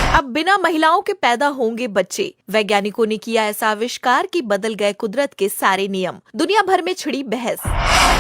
अब बिना महिलाओं के पैदा होंगे बच्चे। वैज्ञानिकों ने किया ऐसा आविष्कार कि बदल गए कुदरत के सारे नियम। दुनिया भर में छिड़ी बहस।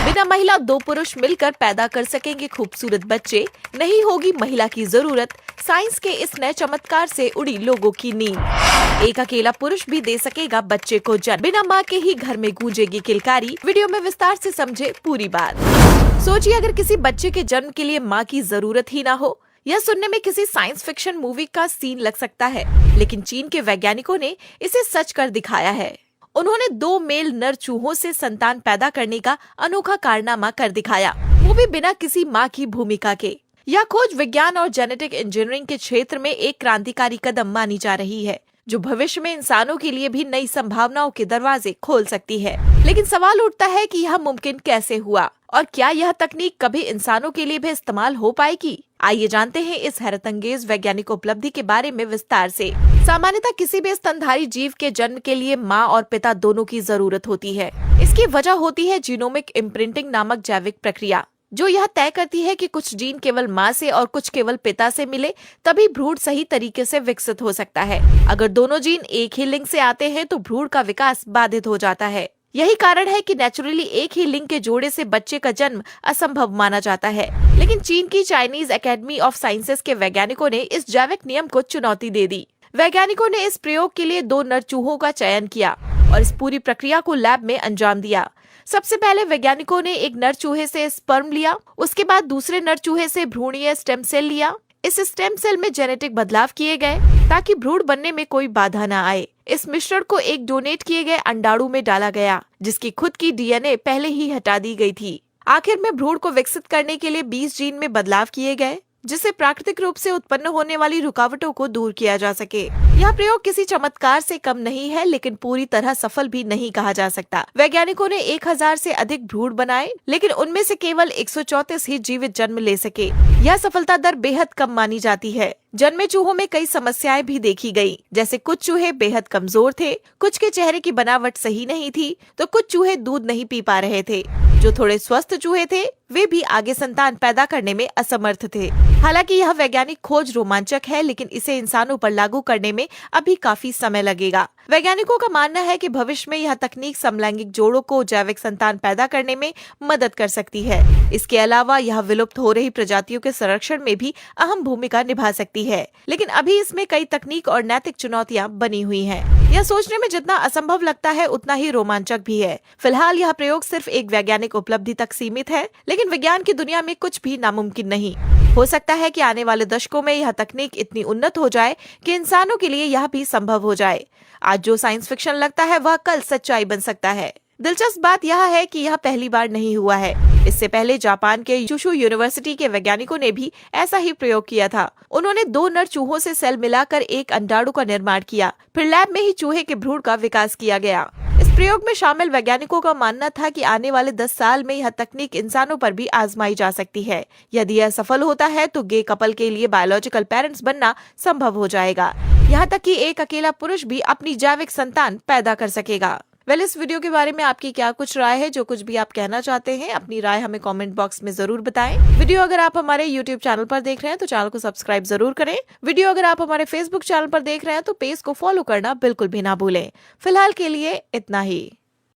बिना महिला दो पुरुष मिलकर पैदा कर सकेंगे खूबसूरत बच्चे। नहीं होगी महिला की जरूरत। साइंस के इस नए चमत्कार से उड़ी लोगों की नींद। एक अकेला पुरुष भी दे सकेगा बच्चे को जन्म। बिना माँ के ही घर में गूंजेगी किलकारी। वीडियो में विस्तार से समझे पूरी बात। सोचिए अगर किसी बच्चे के जन्म के लिए माँ की जरूरत ही ना हो। यह सुनने में किसी साइंस फिक्शन मूवी का सीन लग सकता है, लेकिन चीन के वैज्ञानिकों ने इसे सच कर दिखाया है। उन्होंने 2 मेल नर चूहों से संतान पैदा करने का अनोखा कारनामा कर दिखाया, वो भी बिना किसी माँ की भूमिका के। यह खोज विज्ञान और जेनेटिक इंजीनियरिंग के क्षेत्र में एक क्रांतिकारी कदम मानी जा रही है, जो भविष्य में इंसानों के लिए भी नई संभावनाओं के दरवाजे खोल सकती है। लेकिन सवाल उठता है कि यह मुमकिन कैसे हुआ और क्या यह तकनीक कभी इंसानों के लिए भी इस्तेमाल हो पाएगी? आइए जानते हैं इस हैरतअंगेज वैज्ञानिक उपलब्धि के बारे में विस्तार से। सामान्यतः किसी भी स्तनधारी जीव के जन्म के लिए माँ और पिता दोनों की जरूरत होती है। इसकी वजह होती है जीनोमिक इम्प्रिंटिंग नामक जैविक प्रक्रिया, जो यह तय करती है कि कुछ जीन केवल माँ से और कुछ केवल पिता से मिले, तभी भ्रूण सही तरीके से विकसित हो सकता है। अगर दोनों जीन एक ही लिंग से आते हैं तो भ्रूण का विकास बाधित हो जाता है। यही कारण है कि नेचुरली एक ही लिंग के जोड़े से बच्चे का जन्म असंभव माना जाता है। लेकिन चीन की चाइनीज एकेडमी ऑफ साइंसेज के वैज्ञानिकों ने इस जैविक नियम को चुनौती दे दी। वैज्ञानिकों ने इस प्रयोग के लिए 2 नर चूहों का चयन किया और इस पूरी प्रक्रिया को लैब में अंजाम दिया। सबसे पहले वैज्ञानिकों ने एक नर चूहे से स्पर्म लिया, उसके बाद दूसरे नर चूहे से भ्रूणीय स्टेम सेल लिया। इस स्टेम सेल में जेनेटिक बदलाव किए गए ताकि भ्रूण बनने में कोई बाधा न आए। इस मिश्रण को एक डोनेट किए गए अंडाणु में डाला गया, जिसकी खुद की डीएनए पहले ही हटा दी गई थी। आखिर में भ्रूण को विकसित करने के लिए 20 जीन में बदलाव किए गए, जिससे प्राकृतिक रूप से उत्पन्न होने वाली रुकावटों को दूर किया जा सके। यह प्रयोग किसी चमत्कार से कम नहीं है, लेकिन पूरी तरह सफल भी नहीं कहा जा सकता। वैज्ञानिकों ने 1000 से अधिक भ्रूण बनाए, लेकिन उनमें से केवल 134 ही जीवित जन्म ले सके। यह सफलता दर बेहद कम मानी जाती है। जन्मे चूहों में कई समस्याएं भी देखी गई, जैसे कुछ चूहे बेहद कमजोर थे, कुछ के चेहरे की बनावट सही नहीं थी, तो कुछ चूहे दूध नहीं पी पा रहे थे। जो थोड़े स्वस्थ चूहे थे, वे भी आगे संतान पैदा करने में असमर्थ थे। हालांकि यह वैज्ञानिक खोज रोमांचक है, लेकिन इसे इंसानों पर लागू करने में अभी काफी समय लगेगा। वैज्ञानिकों का मानना है कि भविष्य में यह तकनीक समलैंगिक जोड़ों को जैविक संतान पैदा करने में मदद कर सकती है। इसके अलावा यह विलुप्त हो रही प्रजातियों के संरक्षण में भी अहम भूमिका निभा सकती है, लेकिन अभी इसमें कई तकनीक और नैतिक चुनौतियां बनी हुई हैं। यह सोचने में जितना असंभव लगता है, उतना ही रोमांचक भी है। फिलहाल यह प्रयोग सिर्फ एक वैज्ञानिक उपलब्धि तक सीमित है, लेकिन विज्ञान की दुनिया में कुछ भी नामुमकिन नहीं। हो सकता है कि आने वाले दशकों में यह तकनीक इतनी उन्नत हो जाए कि इंसानों के लिए यह भी संभव हो जाए। आज जो साइंस फिक्शन लगता है, वह कल सच्चाई बन सकता है। दिलचस्प बात यह है कि यह पहली बार नहीं हुआ है। इससे पहले जापान के चुशु यूनिवर्सिटी के वैज्ञानिकों ने भी ऐसा ही प्रयोग किया था। उन्होंने 2 नर चूहों से सेल मिलाकर एक अंडाणु का निर्माण किया, फिर लैब में ही चूहे के भ्रूण का विकास किया गया। इस प्रयोग में शामिल वैज्ञानिकों का मानना था कि आने वाले 10 साल में यह तकनीक इंसानों पर भी आजमाई जा सकती है। यदि यह सफल होता है तो गे कपल के लिए बायोलॉजिकल पेरेंट्स बनना संभव हो जाएगा। यहाँ तक कि एक अकेला पुरुष भी अपनी जैविक संतान पैदा कर सकेगा। इस वीडियो के बारे में आपकी क्या कुछ राय है? जो कुछ भी आप कहना चाहते हैं, अपनी राय हमें कमेंट बॉक्स में जरूर बताएं। वीडियो अगर आप हमारे यूट्यूब चैनल पर देख रहे हैं तो चैनल को सब्सक्राइब जरूर करें। वीडियो अगर आप हमारे फेसबुक चैनल पर देख रहे हैं तो पेज को फॉलो करना बिल्कुल भी ना भूलें। फिलहाल के लिए इतना ही।